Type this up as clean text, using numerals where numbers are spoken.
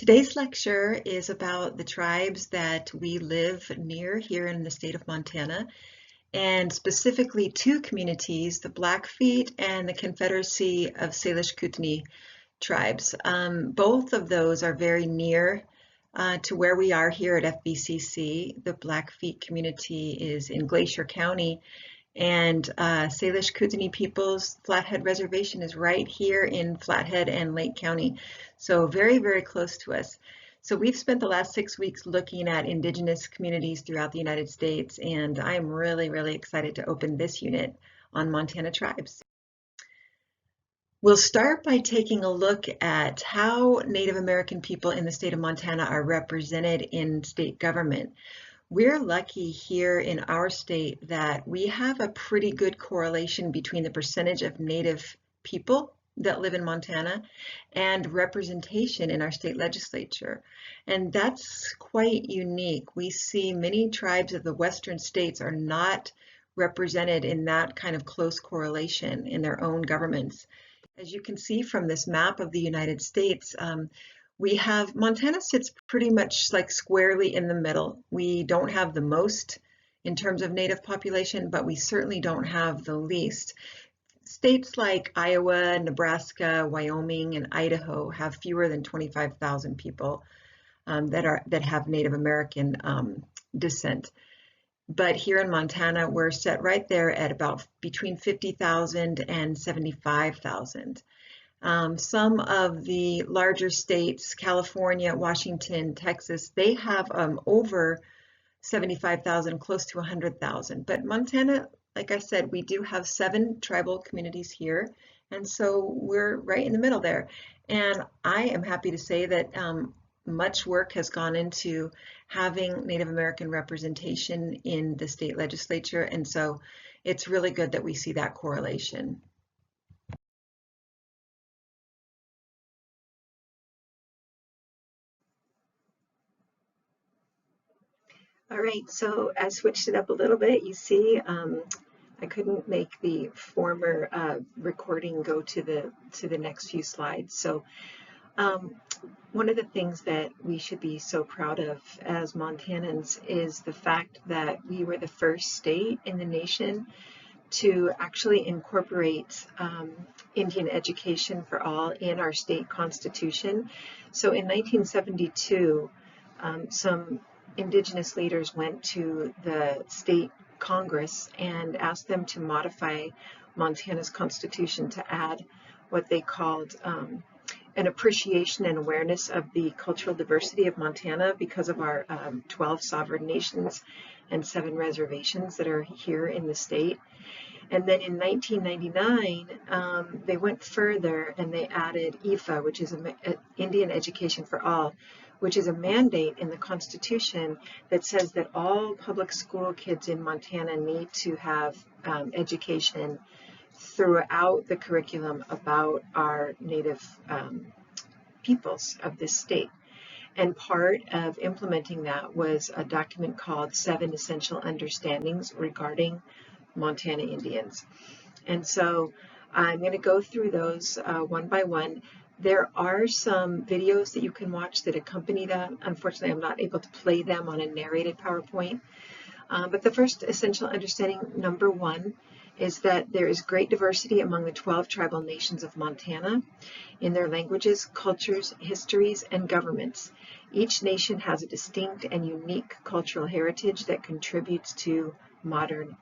Today's lecture is about the tribes that we live near here in the state of Montana, and specifically two communities, the Blackfeet and the Confederacy of Salish Kootenai tribes. Both of those are very near to where we are here at FVCC. The Blackfeet community is in Glacier County, and Salish Kootenai Peoples Flathead Reservation is right here in Flathead and Lake County, so very, very close to us. So we've spent the last 6 weeks looking at indigenous communities throughout the United States, and I'm really, really excited to open this unit on Montana tribes. We'll start by taking a look at how Native American people in the state of Montana are represented in state government. We're lucky here in our state that we have a pretty good correlation between the percentage of Native people that live in Montana and representation in our state legislature. And that's quite unique. We see many tribes of the western states are not represented in that kind of close correlation in their own governments. As you can see from this map of the United States, Montana sits pretty much like squarely in the middle. We don't have the most in terms of Native population, but we certainly don't have the least. States like Iowa, Nebraska, Wyoming, and Idaho have fewer than 25,000 people that have Native American descent. But here in Montana, we're set right there at about between 50,000 and 75,000. Some of the larger states, California, Washington, Texas, they have over 75,000, close to 100,000. But Montana, like I said, we do have 7 tribal communities here, and so we're right in the middle there. And I am happy to say that much work has gone into having Native American representation in the state legislature, and so it's really good that we see that correlation. All right, so I switched it up a little bit. You see, I couldn't make the former recording go to the next few slides. So one of the things that we should be so proud of as Montanans is the fact that we were the first state in the nation to actually incorporate Indian education for all in our state constitution. So in 1972, some Indigenous leaders went to the state Congress and asked them to modify Montana's constitution to add what they called an appreciation and awareness of the cultural diversity of Montana because of our 12 sovereign nations and 7 reservations that are here in the state. And then in 1999, they went further and they added IFA, which is Indian Education for All, which is a mandate in the Constitution that says that all public school kids in Montana need to have education throughout the curriculum about our Native peoples of this state. And part of implementing that was a document called 7 Essential Understandings Regarding Montana Indians. And so I'm going to go through those one by one. There are some videos that you can watch that accompany that. Unfortunately, I'm not able to play them on a narrated PowerPoint. But the first essential understanding, number 1, is that there is great diversity among the 12 tribal nations of Montana in their languages, cultures, histories, and governments. Each nation has a distinct and unique cultural heritage that contributes to modern